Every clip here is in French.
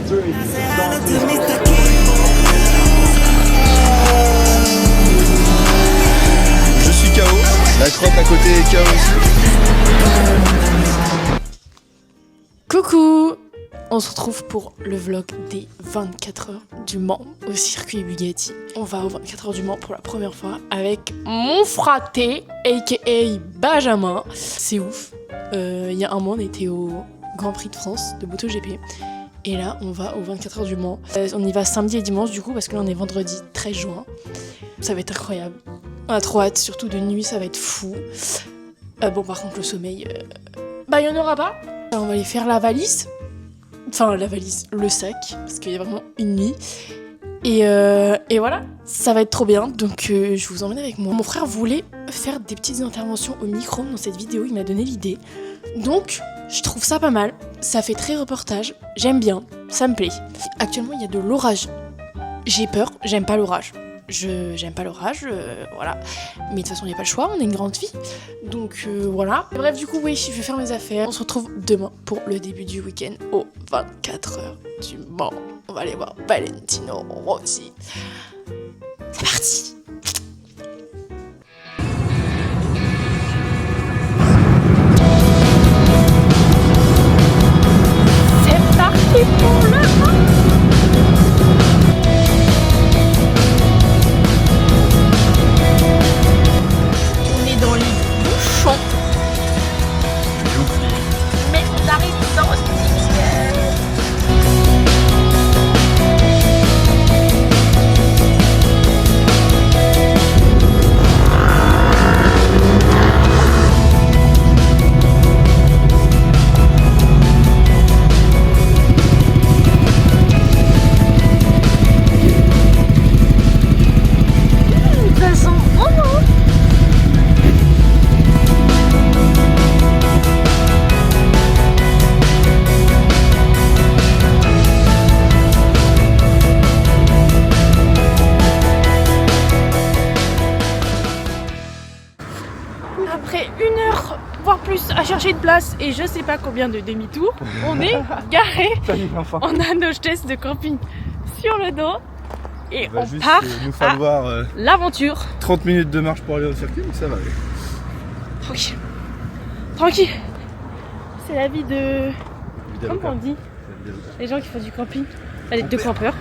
Je suis KO, la crotte à côté est KO aussi. Coucou! On se retrouve pour le vlog des 24 heures du Mans au circuit Bugatti. On va aux 24 heures du Mans pour la première fois avec mon fraté, aka Benjamin. C'est ouf. Il y a un mois, on était au Grand Prix de France de MotoGP. Et là, on va aux 24 heures du Mans. On y va samedi et dimanche du coup, parce que là, on est vendredi 13 juin. Ça va être incroyable. On a trop hâte, surtout de nuit, ça va être fou. Bon, par contre, le sommeil, il n'y en aura pas. On va aller faire la valise. Enfin, la valise, le sac, parce qu'il y a vraiment une nuit. Et voilà, ça va être trop bien, donc je vous emmène avec moi. Mon frère voulait faire des petites interventions au micro dans cette vidéo, il m'a donné l'idée. Donc, je trouve ça pas mal, ça fait très reportage, j'aime bien, ça me plaît. Actuellement, il y a de l'orage. J'ai peur, j'aime pas l'orage. J'aime pas l'orage, voilà. Mais de toute façon, il n'y a pas le choix, on est une grande fille. Donc voilà. Bref, du coup, oui, je vais faire mes affaires. On se retrouve demain pour le début du week-end aux 24 heures du Mans. On va aller voir Valentino Rossi. C'est parti! C'est parti pour le Mans! Mais on arrive dans le Après 1 heure, voire plus, à chercher une place et je sais pas combien de demi-tours, on est garé. On a nos chaises de camping sur le dos et on juste part nous falloir l'aventure. 30 minutes de marche pour aller au circuit, mais ça va aller. Tranquille. Tranquille. C'est la vie de... Comment on dit? Les gens qui font du camping. Allez, de campeurs.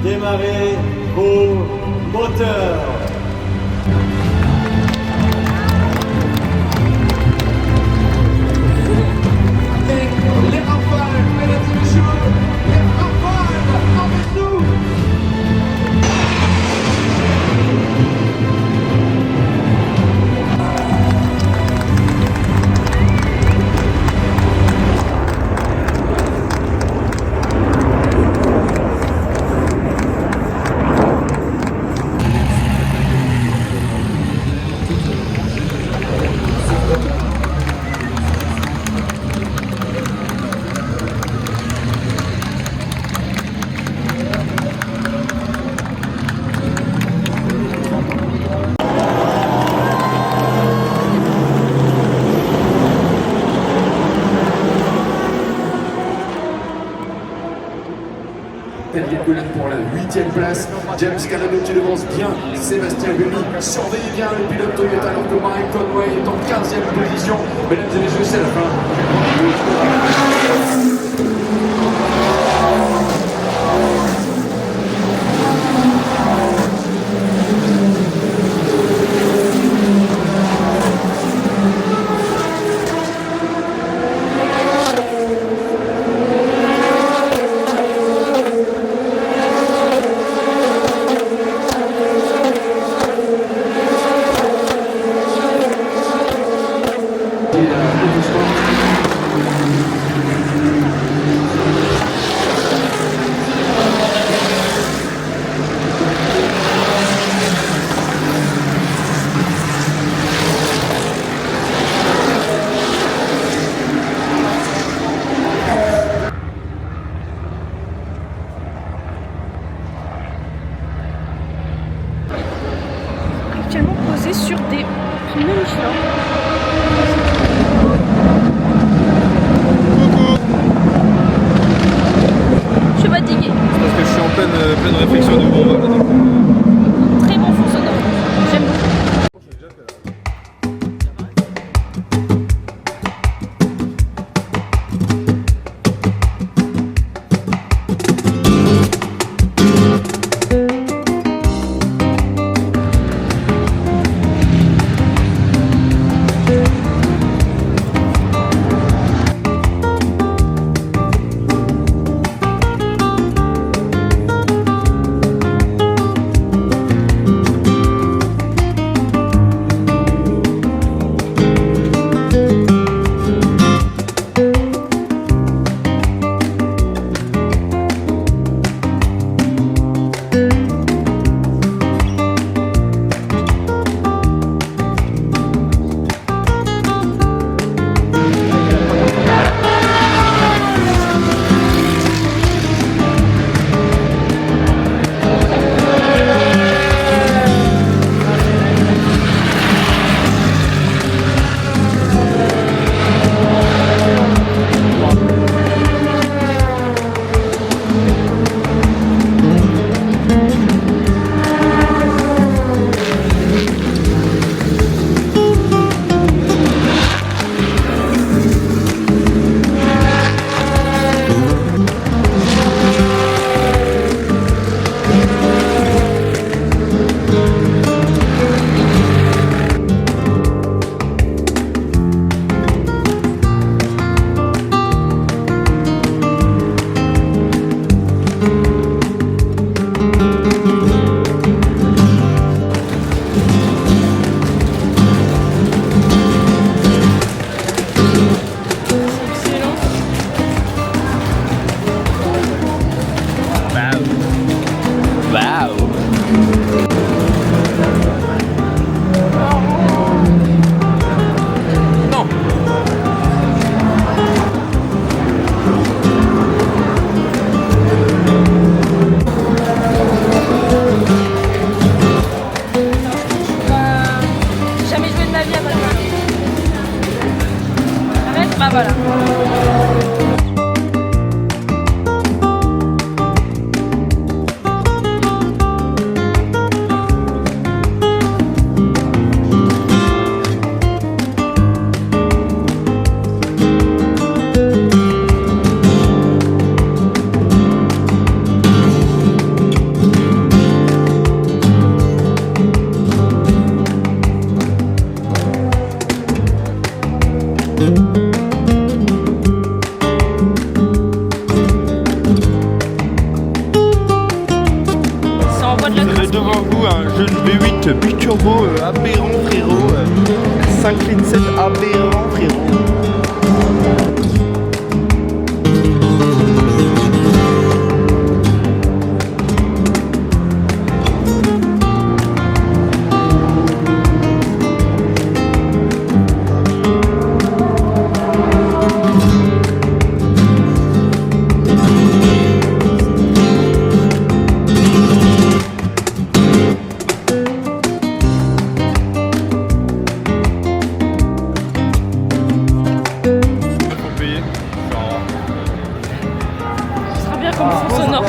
Démarrez vos moteurs. Les rafales, mesdames et messieurs, les rafales, avec nous. Nicolas pour la 8e place, James Calado qui devance bien Sébastien Buemi, surveillez bien le pilote Toyota alors que Mike Conway est en 15e position. Mesdames et messieurs, c'est la fin. Actuellement posé sur des pneus Michelin. Je suis fatiguée. Parce que je suis en pleine réflexion de bombe. Très bon fond sonore. J'aime beaucoup. de la Vous avez devant vous un jeune V8 biturbo aberrant frérot. 5 litres 7 aberrant frérot. Ce sera bien comme fond sonore.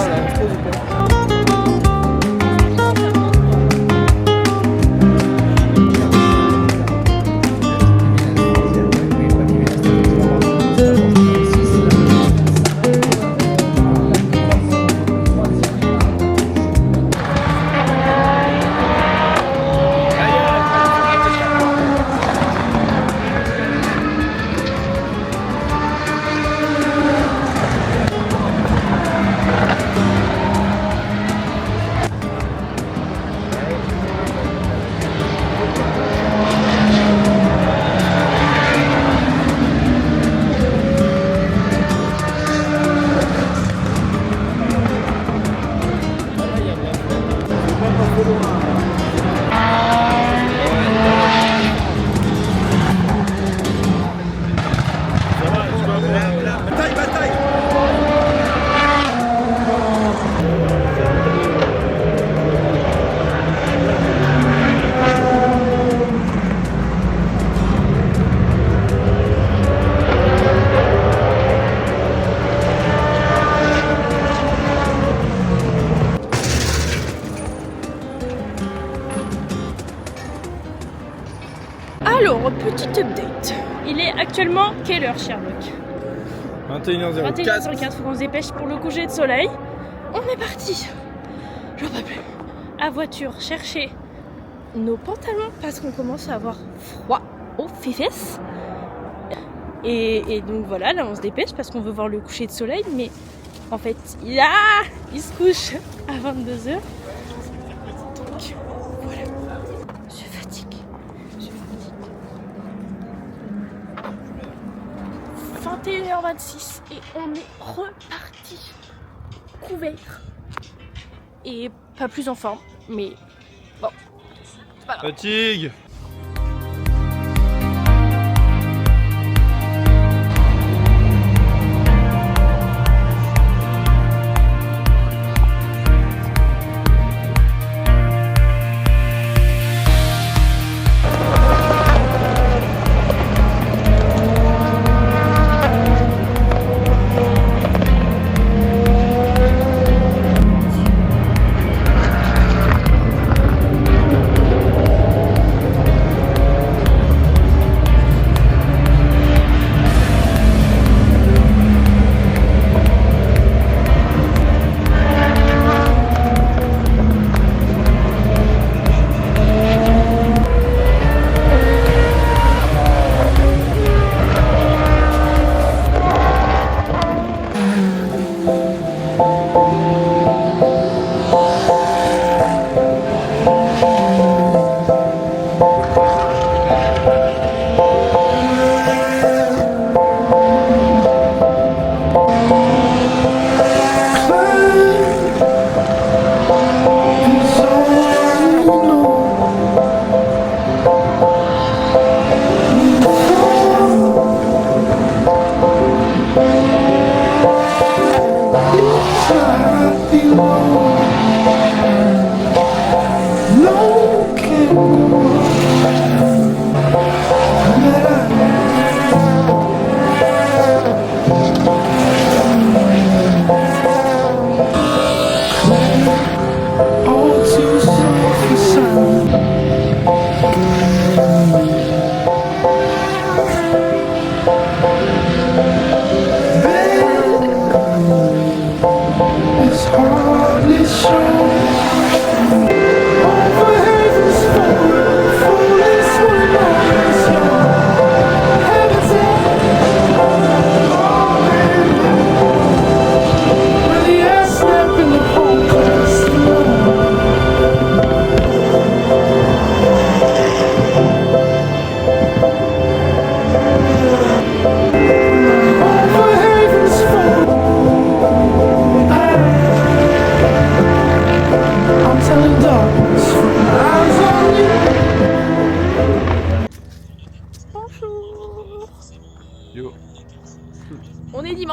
Alors, petite update. Il est actuellement quelle heure, Sherlock? 21h04. 21h04, faut qu'on se dépêche pour le coucher de soleil. On est parti. J'en peux plus. À voiture, chercher nos pantalons parce qu'on commence à avoir froid aux fesses. Et donc voilà, là on se dépêche parce qu'on veut voir le coucher de soleil, mais en fait, il se couche à 22h. Donc voilà. Je fatigue. 21h26 et on est reparti couvert et pas plus en forme, mais bon, c'est pas grave. Fatigue.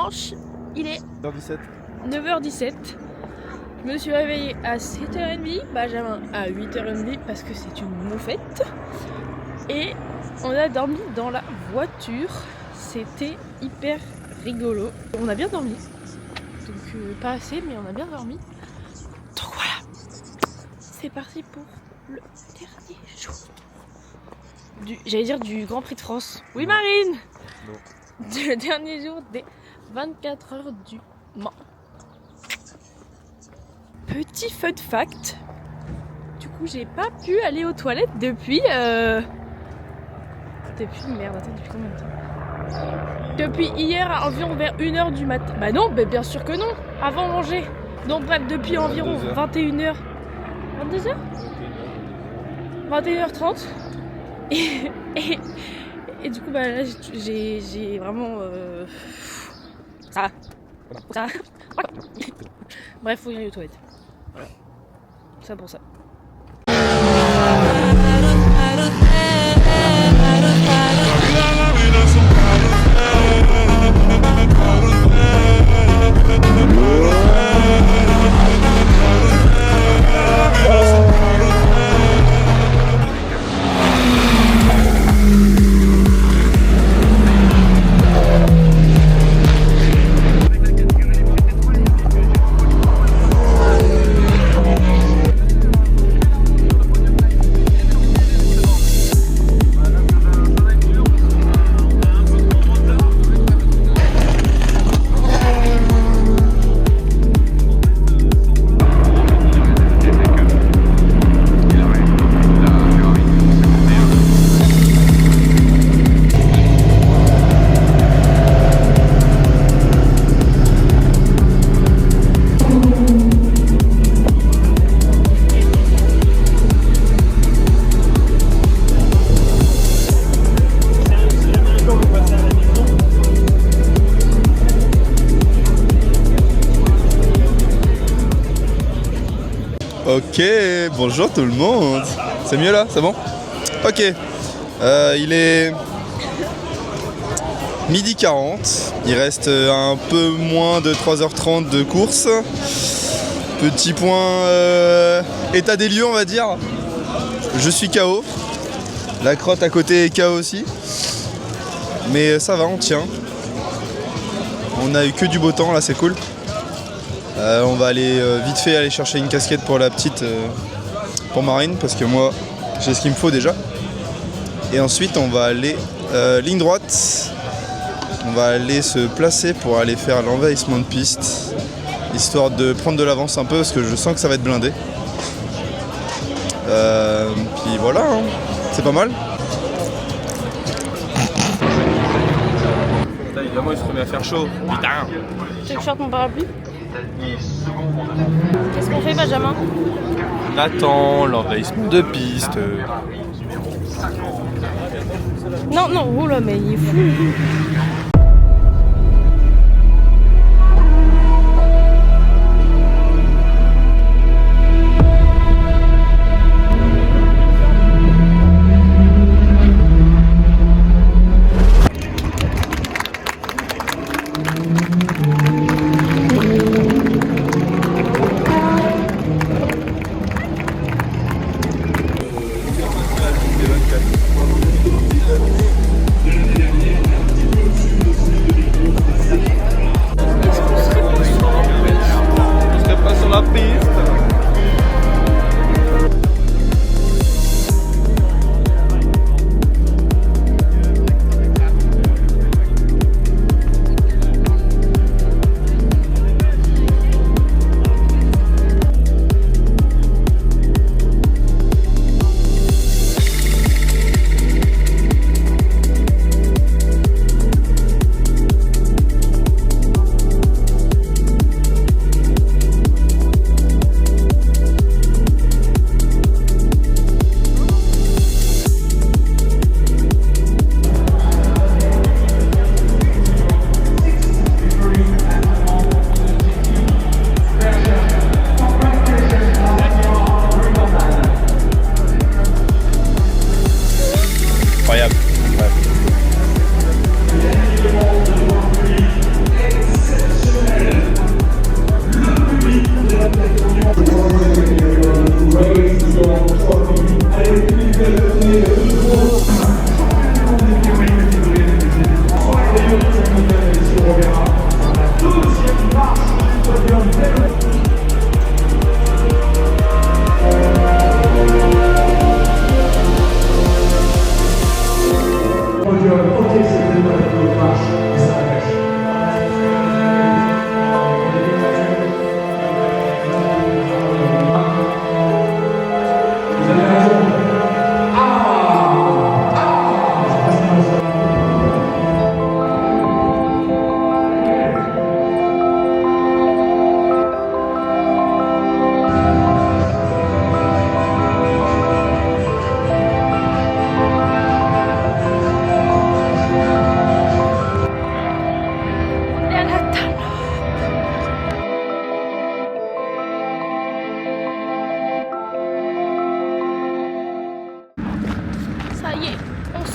dimanche, il est 17. 9h17. Je me suis réveillée à 7h30, Benjamin à 8h30 parce que c'est une moufette. Et on a dormi dans la voiture. C'était hyper rigolo. On a bien dormi. Donc pas assez, mais on a bien dormi. Donc voilà. C'est parti pour le dernier jour. J'allais dire du Grand Prix de France. Oui Marine. Non. Le dernier jour des 24 heures du Mans. Petit fun fact. Du coup j'ai pas pu aller aux toilettes depuis... Merde, attends, depuis combien de temps? Depuis hier à environ vers 1h du matin. Bah non, mais bien sûr que non. Avant manger. Donc bref, depuis environ 21h. 22h 21h30. Et du coup, bah là, j'ai vraiment... Ça. Bref, faut y aller aux toilettes. Voilà. Ça pour ça. Ok, bonjour tout le monde. C'est mieux là, c'est bon? Ok. Il est midi 40. Il reste un peu moins de 3h30 de course. Petit point état des lieux, on va dire. Je suis KO. La crotte à côté est KO aussi. Mais ça va, on tient. On a eu que du beau temps là, c'est cool. On va aller vite fait aller chercher une casquette pour la petite, pour Marine, parce que moi j'ai ce qu'il me faut déjà. Et ensuite on va aller ligne droite. On va aller se placer pour aller faire l'envahissement de piste, histoire de prendre de l'avance un peu, parce que je sens que ça va être blindé. Puis voilà, hein. C'est pas mal. Évidemment il se remet à faire chaud. Putain. Tu veux que je sorte mon parapluie? Qu'est-ce qu'on fait, Benjamin? On attend l'envahissement de piste. Non, non, oh là, mais il est fou.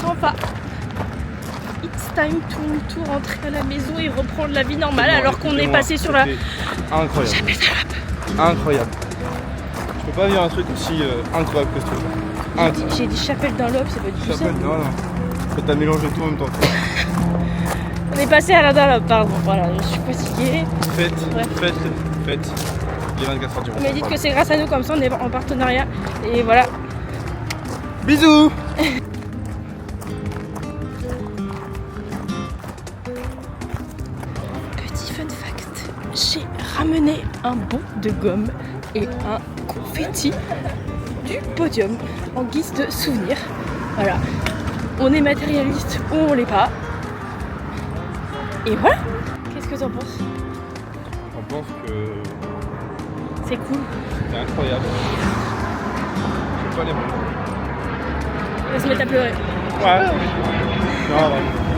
s'en va. It's time to rentrer à la maison et reprendre la vie normale alors qu'on est passé sur la... Incroyable. Chapelle Dunlop. Incroyable. Je peux pas vivre un truc aussi incroyable que ce truc. J'ai dit Chapelle Dunlop, c'est pas du tout ça. Non, non. T'as mélangé tout en même temps. On est passé à la Dunlop, pardon. Voilà, je suis fatiguée. Faites. Les 24 heures du Mans. Mais dites que c'est grâce à nous, comme ça on est en partenariat. Et voilà. Bisous. Petit fun fact, j'ai ramené un bon de gomme et un confetti du podium en guise de souvenir. Voilà. On est matérialiste ou on l'est pas. Et voilà. Qu'est-ce que t'en penses? On pense que C'est cool. c'est incroyable. Je sais pas les mots. On va se mettre à pleurer. Ouais. Non, vraiment.